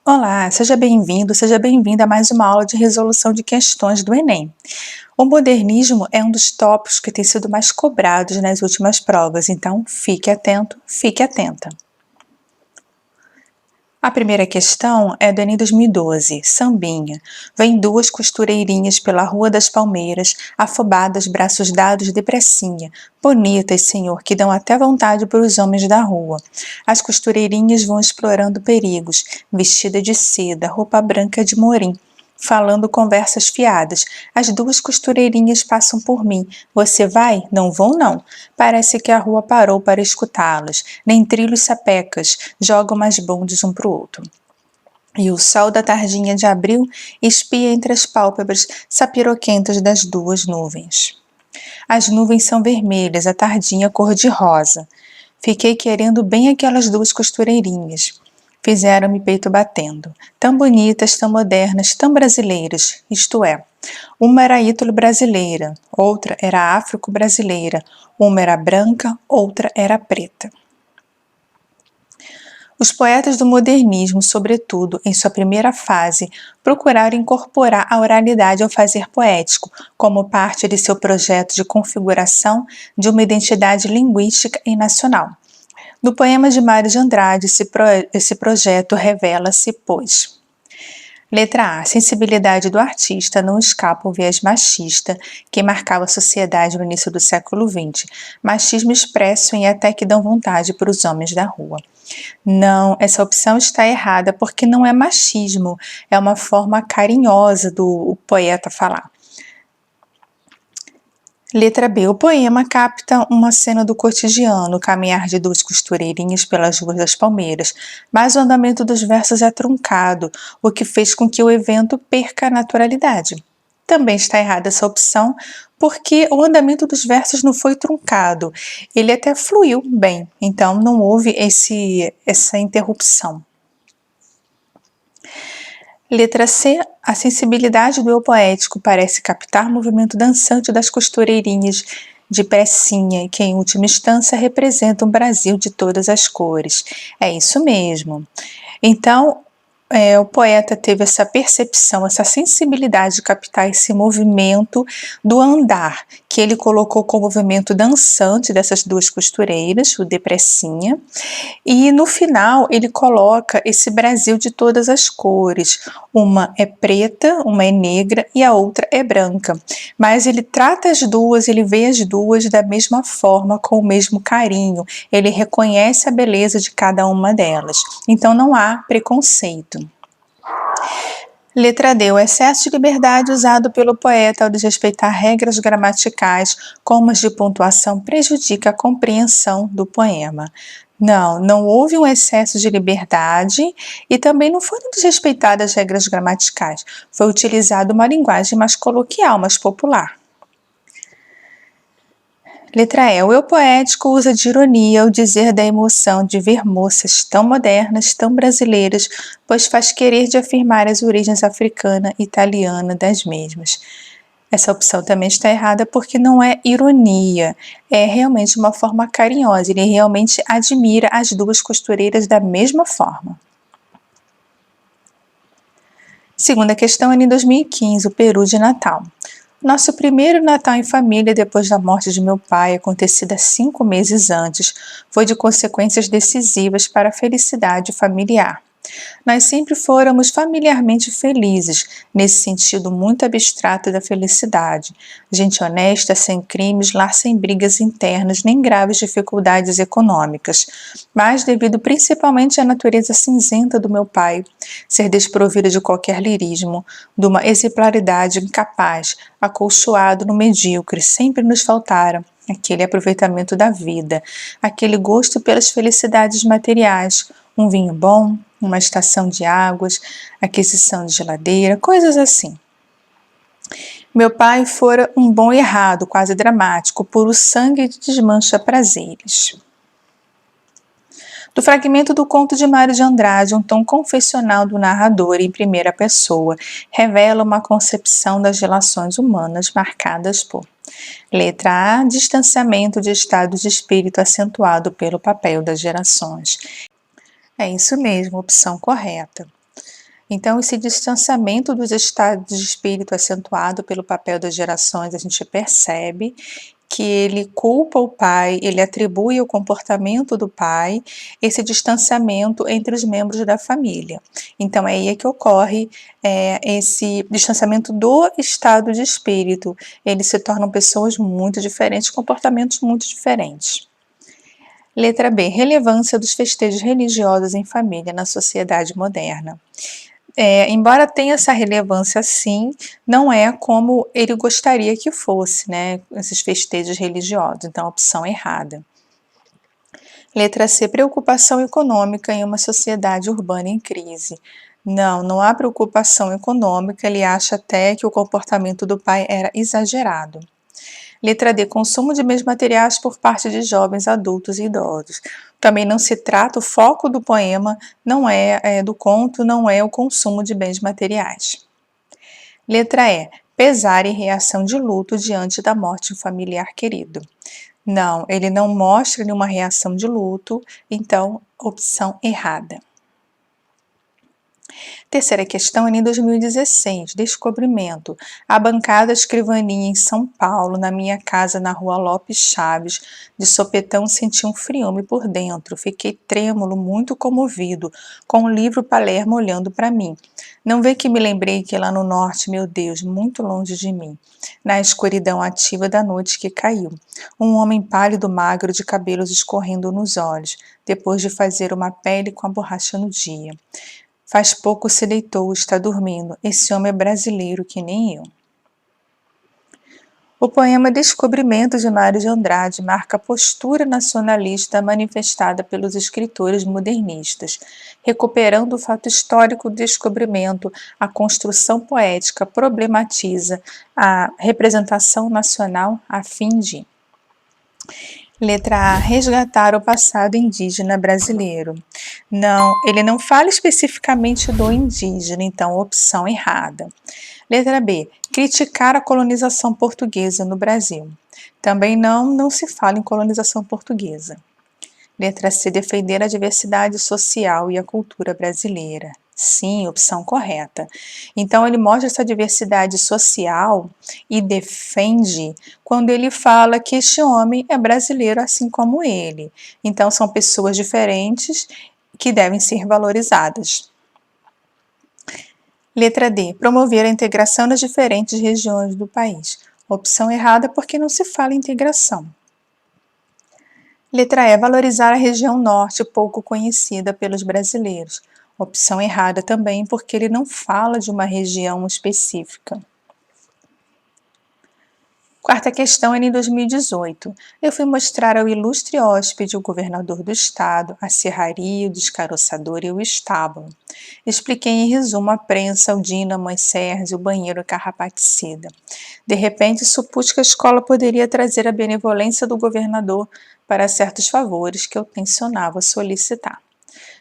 Olá, seja bem-vindo, seja bem-vinda a mais uma aula de resolução de questões do Enem. O modernismo é um dos tópicos que tem sido mais cobrados nas últimas provas, então fique atento, fique atenta. A primeira questão é do Enem 2012, Sambinha. Vem duas costureirinhas pela Rua das Palmeiras, afobadas, braços dados, depressinha. Bonitas, senhor, que dão até vontade para os homens da rua. As costureirinhas vão explorando perigos, vestida de seda, roupa branca de morim, falando conversas fiadas. As duas costureirinhas passam por mim. Você vai? Não vou, não. Parece que a rua parou para escutá-las. Nem trilhos sapecas jogam mais bondes um pro outro. E o sol da tardinha de abril espia entre as pálpebras sapiroquentas das duas nuvens. As nuvens são vermelhas, a tardinha cor-de-rosa. Fiquei querendo bem aquelas duas costureirinhas. Fizeram-me peito batendo. Tão bonitas, tão modernas, tão brasileiras, isto é. Uma era ítalo-brasileira, outra era áfrico-brasileira, uma era branca, outra era preta. Os poetas do modernismo, sobretudo em sua primeira fase, procuraram incorporar a oralidade ao fazer poético, como parte de seu projeto de configuração de uma identidade linguística e nacional. No poema de Mário de Andrade, esse projeto revela-se, pois. Letra A. A sensibilidade do artista não escapa ao viés machista que marcava a sociedade no início do século XX. Machismo expresso em até que dão vontade para os homens da rua. Não, essa opção está errada porque não é machismo, é uma forma carinhosa do poeta falar. Letra B. O poema capta uma cena do cotidiano, o caminhar de duas costureirinhas pelas ruas das Palmeiras, mas o andamento dos versos é truncado, o que fez com que o evento perca a naturalidade. Também está errada essa opção, porque o andamento dos versos não foi truncado, ele até fluiu bem, então não houve essa interrupção. Letra C. A sensibilidade do eu poético parece captar o movimento dançante das costureirinhas de pecinha, que em última instância representa um Brasil de todas as cores. É isso mesmo. Então, o poeta teve essa percepção, essa sensibilidade de captar esse movimento do andar, que ele colocou como movimento dançante dessas duas costureiras, o depressinha, e no final ele coloca esse Brasil de todas as cores, uma é preta, uma é negra e a outra é branca, mas ele trata as duas, ele vê as duas da mesma forma, com o mesmo carinho, ele reconhece a beleza de cada uma delas, então não há preconceito. Letra D. O excesso de liberdade usado pelo poeta ao desrespeitar regras gramaticais como as de pontuação prejudica a compreensão do poema. Não houve um excesso de liberdade e também não foram desrespeitadas as regras gramaticais. Foi utilizada uma linguagem mais coloquial, mais popular. Letra E. O eu poético usa de ironia ao dizer da emoção de ver moças tão modernas, tão brasileiras, pois faz querer de afirmar as origens africana e italiana das mesmas. Essa opção também está errada porque não é ironia, é realmente uma forma carinhosa, ele realmente admira as duas costureiras da mesma forma. Segunda questão é em 2015, o peru de Natal. Nosso primeiro Natal em família depois da morte de meu pai, acontecida 5 meses antes, foi de consequências decisivas para a felicidade familiar. Nós sempre fôramos familiarmente felizes, nesse sentido muito abstrato da felicidade. Gente honesta, sem crimes, lar sem brigas internas, nem graves dificuldades econômicas. Mas devido principalmente à natureza cinzenta do meu pai, ser desprovido de qualquer lirismo, de uma exemplaridade incapaz, acolchoado no medíocre, sempre nos faltara aquele aproveitamento da vida, aquele gosto pelas felicidades materiais, um vinho bom, uma estação de águas, aquisição de geladeira, coisas assim. Meu pai fora um bom errado, quase dramático, puro sangue de desmancha prazeres. Do fragmento do conto de Mário de Andrade, um tom confessional do narrador em primeira pessoa revela uma concepção das relações humanas marcadas por Letra A, distanciamento de estados de espírito acentuado pelo papel das gerações. É isso mesmo, opção correta. Então, esse distanciamento dos estados de espírito acentuado pelo papel das gerações, a gente percebe que ele culpa o pai, ele atribui ao comportamento do pai esse distanciamento entre os membros da família. Então, é aí que ocorre esse distanciamento do estado de espírito. Eles se tornam pessoas muito diferentes, comportamentos muito diferentes. Letra B, relevância dos festejos religiosos em família na sociedade moderna. Embora tenha essa relevância sim, não é como ele gostaria que fosse, né, esses festejos religiosos, então opção errada. Letra C, preocupação econômica em uma sociedade urbana em crise. Não, não há preocupação econômica, ele acha até que o comportamento do pai era exagerado. Letra D, consumo de bens materiais por parte de jovens, adultos e idosos. Também não se trata, o foco do poema não do conto, não é o consumo de bens materiais. Letra E, pesar e reação de luto diante da morte de um familiar querido. Não, ele não mostra nenhuma reação de luto, então opção errada. Terceira questão é em 2016, descobrimento. A bancada escrivaninha em São Paulo, na minha casa na rua Lopes Chaves, de sopetão senti um friome por dentro. Fiquei trêmulo, muito comovido, com o livro Palermo olhando para mim. Não vê que me lembrei que lá no norte, meu Deus, muito longe de mim, na escuridão ativa da noite que caiu, um homem pálido, magro, de cabelos escorrendo nos olhos, depois de fazer uma pele com a borracha no dia. Faz pouco se deitou, está dormindo. Esse homem é brasileiro que nem eu. O poema Descobrimento de Mário de Andrade marca a postura nacionalista manifestada pelos escritores modernistas, recuperando o fato histórico do descobrimento, a construção poética problematiza a representação nacional a fim de... Letra A, resgatar o passado indígena brasileiro. Não, ele não fala especificamente do indígena, então opção errada. Letra B, criticar a colonização portuguesa no Brasil. Também não se fala em colonização portuguesa. Letra C, defender a diversidade social e a cultura brasileira. Sim, opção correta. Então, ele mostra essa diversidade social e defende quando ele fala que este homem é brasileiro assim como ele. Então, são pessoas diferentes que devem ser valorizadas. Letra D, promover a integração das diferentes regiões do país. Opção errada porque não se fala em integração. Letra E, valorizar a região norte, pouco conhecida pelos brasileiros. Opção errada também, porque ele não fala de uma região específica. Quarta questão é em 2018. Eu fui mostrar ao ilustre hóspede, o governador do estado, a serraria, o descaroçador e o estábulo. Expliquei em resumo a prensa, o dínamo, as serras e o banheiro carrapaticida. De repente, supus que a escola poderia trazer a benevolência do governador para certos favores que eu tencionava solicitar.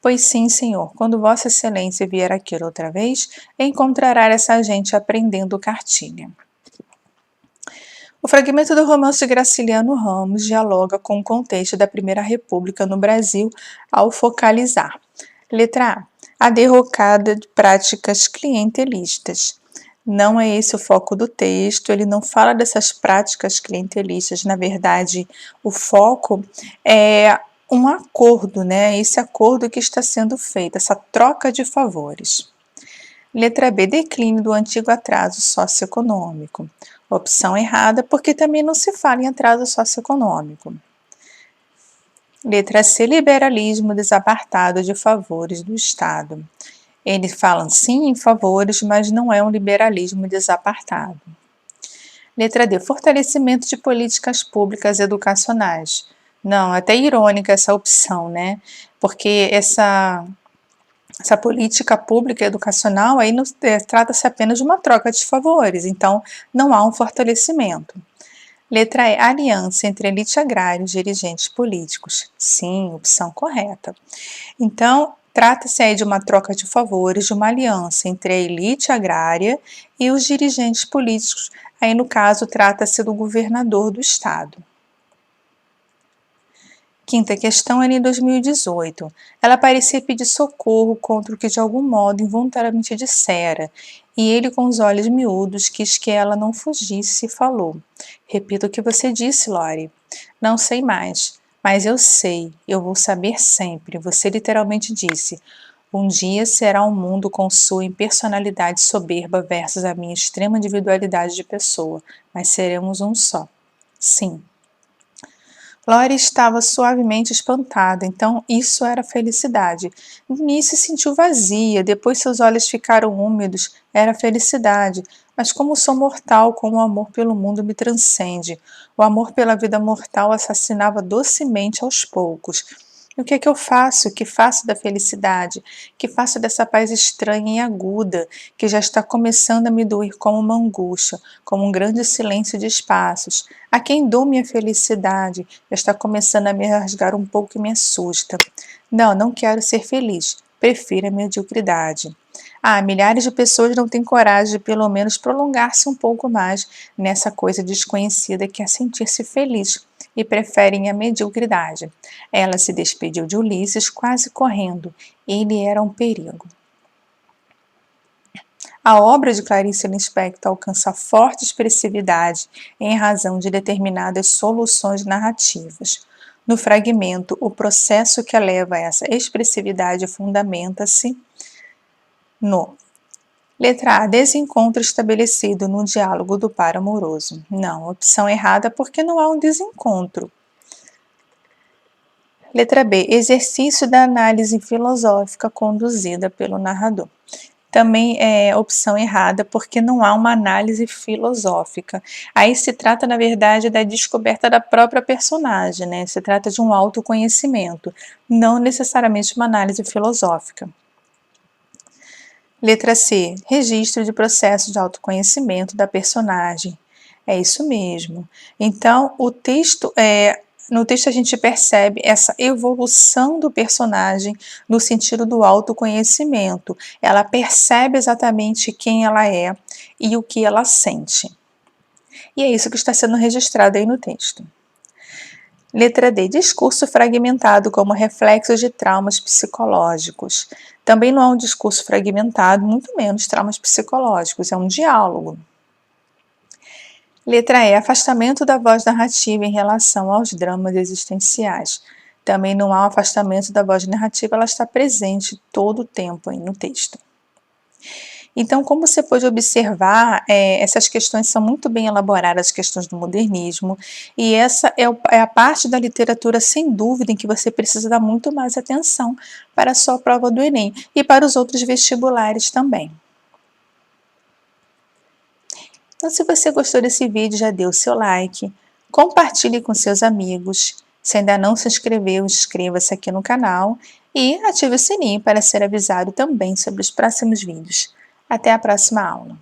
Pois sim, senhor, quando Vossa Excelência vier aqui outra vez, encontrará essa gente aprendendo cartilha. O fragmento do romance de Graciliano Ramos dialoga com o contexto da Primeira República no Brasil ao focalizar. Letra A. A derrocada de práticas clientelistas. Não é esse o foco do texto, ele não fala dessas práticas clientelistas, na verdade, o foco é um acordo, né? Esse acordo que está sendo feito, essa troca de favores. Letra B, declínio do antigo atraso socioeconômico. Opção errada, porque também não se fala em atraso socioeconômico. Letra C, liberalismo desapartado de favores do Estado. Eles falam sim em favores, mas não é um liberalismo desapartado. Letra D, fortalecimento de políticas públicas educacionais. Não, até irônica essa opção, né? Porque essa política pública educacional aí trata-se apenas de uma troca de favores, então não há um fortalecimento. Letra E, aliança entre elite agrária e dirigentes políticos. Sim, opção correta. Então, Trata-se aí de uma troca de favores, de uma aliança entre a elite agrária e os dirigentes políticos. Aí, no caso, trata-se do governador do estado. Quinta questão era em 2018. Ela parecia pedir socorro contra o que de algum modo involuntariamente dissera, e ele, com os olhos miúdos, quis que ela não fugisse e falou: Repita o que você disse, Lori. Não sei mais, mas eu sei, eu vou saber sempre. Você literalmente disse: Um dia será um mundo com sua impersonalidade soberba versus a minha extrema individualidade de pessoa, mas seremos um só. Sim. Lori estava suavemente espantada, então isso era felicidade. No início se sentiu vazia, depois seus olhos ficaram úmidos, era felicidade. Mas como sou mortal, como o amor pelo mundo me transcende. O amor pela vida mortal assassinava docemente aos poucos. E o que é que eu faço? Que faço da felicidade? Que faço dessa paz estranha e aguda, que já está começando a me doer como uma angústia, como um grande silêncio de espaços? A quem dou minha felicidade? Já está começando a me rasgar um pouco e me assusta. Não, não quero ser feliz. Prefiro a mediocridade. Milhares de pessoas não têm coragem de pelo menos prolongar-se um pouco mais nessa coisa desconhecida que é sentir-se feliz e preferem a mediocridade. Ela se despediu de Ulisses quase correndo. Ele era um perigo. A obra de Clarice Lispector alcança forte expressividade em razão de determinadas soluções narrativas. No fragmento, o processo que leva a essa expressividade fundamenta-se no letra A. Desencontro estabelecido no diálogo do par amoroso. Não, opção errada porque não há um desencontro. Letra B. Exercício da análise filosófica conduzida pelo narrador. Também é opção errada, porque não há uma análise filosófica. Aí se trata, na verdade, da descoberta da própria personagem, né? Se trata de um autoconhecimento, não necessariamente uma análise filosófica. Letra C. Registro de processo de autoconhecimento da personagem. É isso mesmo. Então, no texto a gente percebe essa evolução do personagem no sentido do autoconhecimento. Ela percebe exatamente quem ela é e o que ela sente. E é isso que está sendo registrado aí no texto. Letra D. Discurso fragmentado como reflexo de traumas psicológicos. Também não é um discurso fragmentado, muito menos traumas psicológicos, é um diálogo. Letra E. Afastamento da voz narrativa em relação aos dramas existenciais. Também não há um afastamento da voz narrativa, ela está presente todo o tempo aí no texto. Então, como você pode observar, essas questões são muito bem elaboradas, as questões do modernismo, e essa é a parte da literatura, sem dúvida, em que você precisa dar muito mais atenção para a sua prova do Enem e para os outros vestibulares também. Então, se você gostou desse vídeo, já deu o seu like, compartilhe com seus amigos. Se ainda não se inscreveu, inscreva-se aqui no canal e ative o sininho para ser avisado também sobre os próximos vídeos. Até a próxima aula!